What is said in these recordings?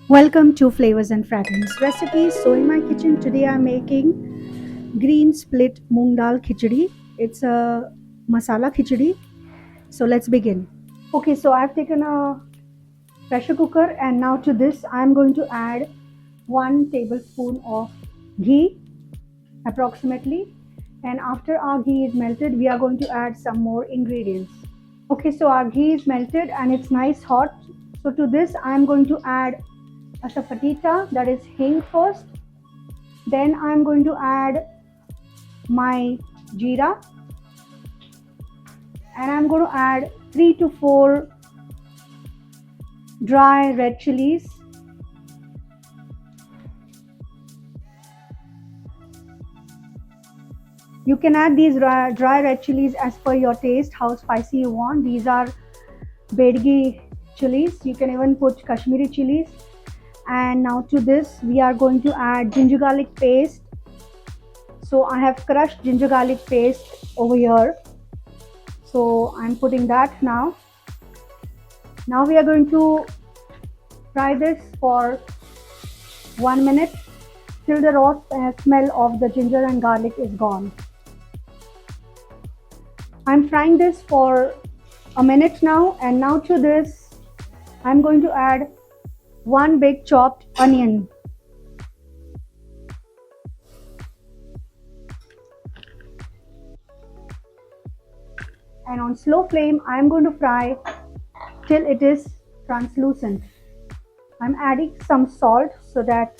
Welcome to Flavors and Fragrance Recipes. So in my kitchen today I'm making green split moong dal khichdi. It's a masala khichdi. So let's begin. Okay, so I've taken a pressure cooker and now to this I'm going to add 1 tablespoon of ghee approximately, and after our ghee is melted we are going to add some more ingredients. Okay, so our ghee is melted and it's nice hot. So to this I'm going to add a safatita, that is hing first. Then I'm going to add my jeera, and I'm going to add 3 to 4 dry red chilies. You can add these dry red chilies as per your taste, how spicy you want. These are Bedgi chilies. You can even put Kashmiri chilies. And now to this we are going to add ginger garlic paste. So I have crushed ginger garlic paste over here. So I'm putting that now. Now we are going to fry this for 1 minute till the raw smell of the ginger and garlic is gone. I'm frying this for a minute now, and now to this I'm going to add 1 big chopped onion. And on slow flame I'm going to fry till it is translucent. I'm adding some salt so that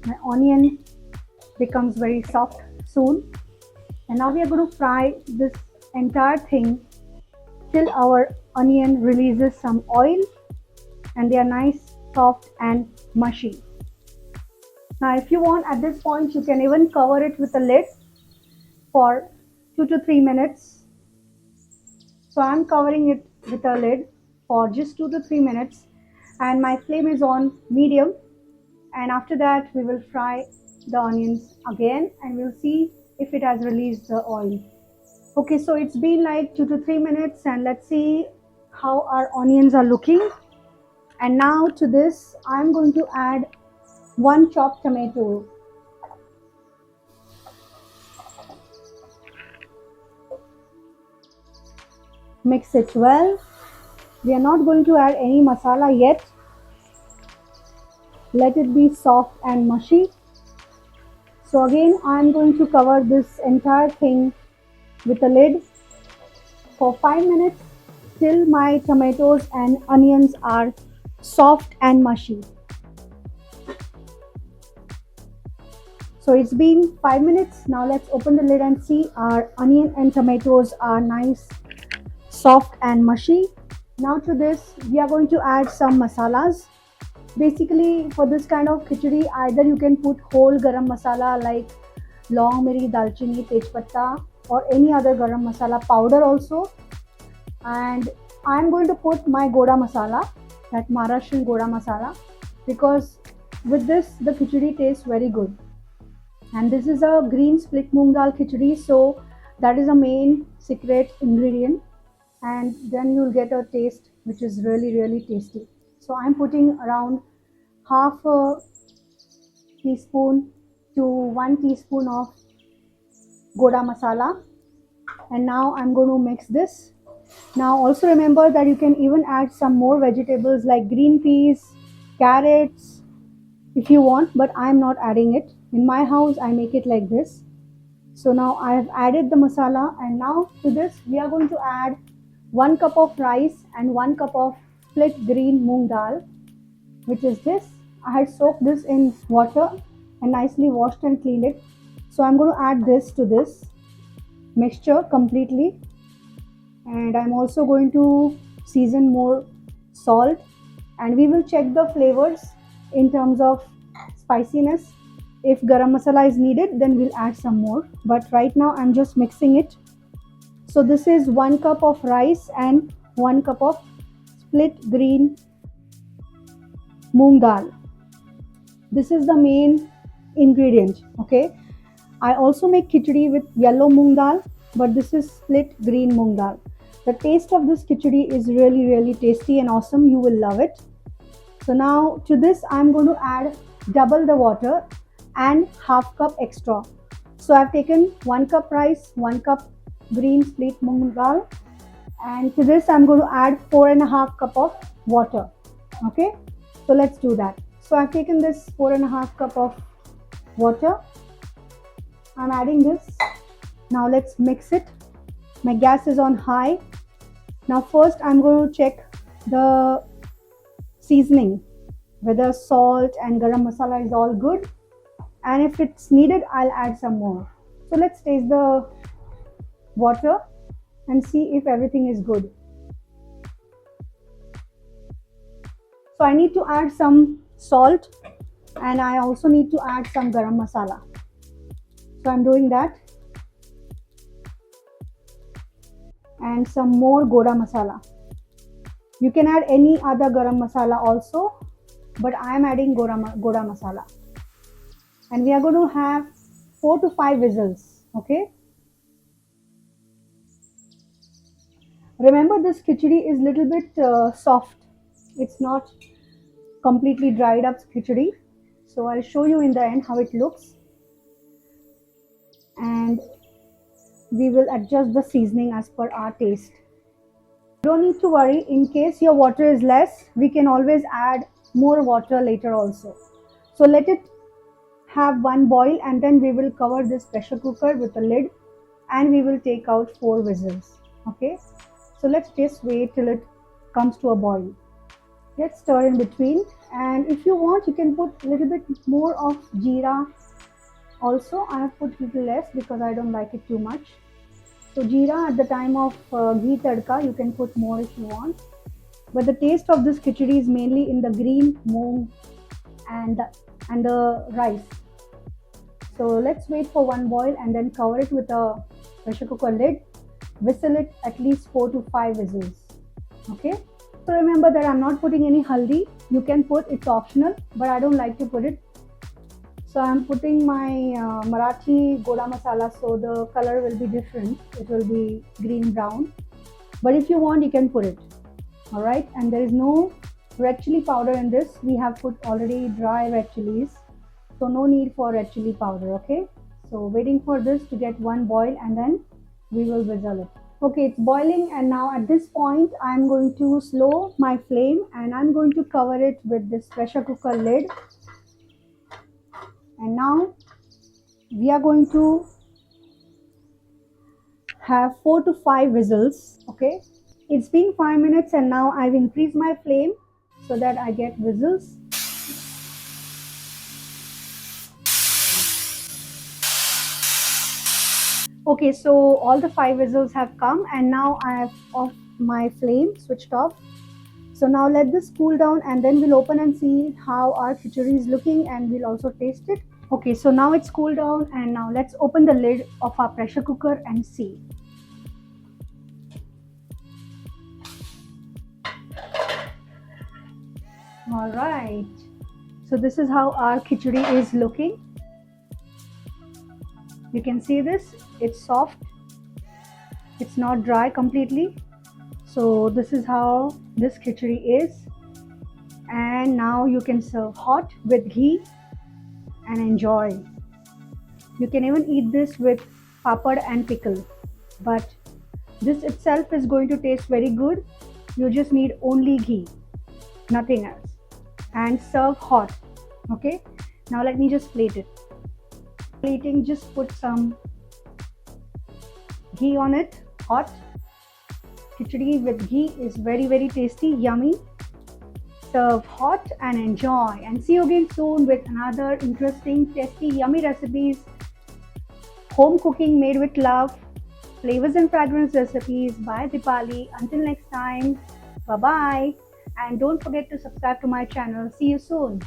my onion becomes very soft soon. And now we are going to fry this entire thing till our onion releases some oil and they are nice, soft and mushy. Now if you want, at this point you can even cover it with a lid for 2 to 3 minutes. So I'm covering it with a lid for just 2 to 3 minutes, and my flame is on medium. And after that we will fry the onions again and we'll see if it has released the oil. Okay, so it's been like 2 to 3 minutes and let's see how our onions are looking. And now to this I'm going to add 1 chopped tomato. Mix it well. We are not going to add any masala yet. Let it be soft and mushy. So again I'm going to cover this entire thing with a lid for 5 minutes till my tomatoes and onions are soft and mushy. So it's been 5 minutes. Now let's open the lid and see our onion and tomatoes are nice, soft and mushy. Now to this we are going to add some masalas. Basically for this kind of khichdi, either you can put whole garam masala like long miri, dalchini, tejpatta, or any other garam masala powder also. And I'm going to put my goda masala, that Maharashtrian goda masala, because with this the khichdi tastes very good. And this is a green split moong dal khichdi, so that is a main secret ingredient, and then you'll get a taste which is really tasty. So I'm putting around half a teaspoon to 1 teaspoon of goda masala, and now I'm going to mix this. Now also remember that you can even add some more vegetables like green peas, carrots if you want, but I'm not adding it. In my house I make it like this. So now I have added the masala, and now to this we are going to add 1 cup of rice and 1 cup of split green moong dal, which is this. I had soaked this in water and nicely washed and cleaned it. So I'm going to add this to this mixture completely, and I'm also going to season more salt, and we will check the flavors in terms of spiciness. If garam masala is needed then we'll add some more, but right now I'm just mixing it. So this is 1 cup of rice and 1 cup of split green moong dal. This is the main ingredient. Okay, I also make khichdi with yellow moong dal, but this is split green moong dal. The taste of this khichdi is really tasty and awesome. You will love it. So now to this I'm going to add double the water and half cup extra. So I've taken 1 cup rice, 1 cup green split moong dal, and to this I'm going to add 4.5 cup of water. Okay, so let's do that. So I've taken this 4.5 cup of water. I'm adding this. Now let's mix it. My gas is on high. Now first I'm going to check the seasoning, whether salt and garam masala is all good, and if it's needed I'll add some more. So let's taste the water and see if everything is good. So I need to add some salt and I also need to add some garam masala. So I'm doing that, and some more goda masala. You can add any other garam masala also, but I am adding goda masala. And we are going to have 4 to 5 whistles. Okay. Remember, this khichdi is little bit soft. It's not completely dried up khichdi. So I'll show you in the end how it looks. And we will adjust the seasoning as per our taste. Don't need to worry. In case your water is less, we can always add more water later also. So let it have one boil and then we will cover this pressure cooker with a lid and we will take out 4 whistles. Okay, so let's just wait till it comes to a boil. Let's stir in between, and if you want you can put a little bit more of jeera also. I have put a little less because I don't like it too much. So jeera at the time of ghee tadka you can put more if you want, but the taste of this khichdi is mainly in the green moong and the rice. So let's wait for one boil and then cover it with a pressure cooker lid. Whistle it at least 4 to 5 whistles. Okay. So remember that I'm not putting any haldi. You can put, it's optional, but I don't like to put it. So I'm putting my Marathi goda masala, so the color will be different. It will be green brown. But if you want, you can put it. All right. And there is no red chili powder in this. We have put already dry red chilies, so no need for red chili powder. Okay. So waiting for this to get one boil and then we will whistle it. Okay, it's boiling, and now at this point I'm going to slow my flame and I'm going to cover it with this pressure cooker lid. And now we are going to have 4 to 5 whistles. Okay, it's been 5 minutes and now I've increased my flame so that I get whistles. Okay, so all the 5 whistles have come and now I have off my flame, switched off. So now let this cool down and then we'll open and see how our khichdi is looking, and we'll also taste it. Okay, so now it's cooled down and now let's open the lid of our pressure cooker and see. All right, so this is how our khichdi is looking. You can see this, it's soft, it's not dry completely. So this is how this khichdi is, and now you can serve hot with ghee and enjoy. You can even eat this with papad and pickle, but this itself is going to taste very good. You just need only ghee, nothing else, and serve hot. Okay, now let me just plate it. Plating, just put some ghee on it, hot. Khichdi with ghee is very tasty, yummy. Serve hot and enjoy, and see you again soon with another interesting, tasty, yummy recipes. Home cooking made with love, flavors and fragrance recipes by Dipali. Until next time, bye bye, and don't forget to subscribe to my channel. See you soon.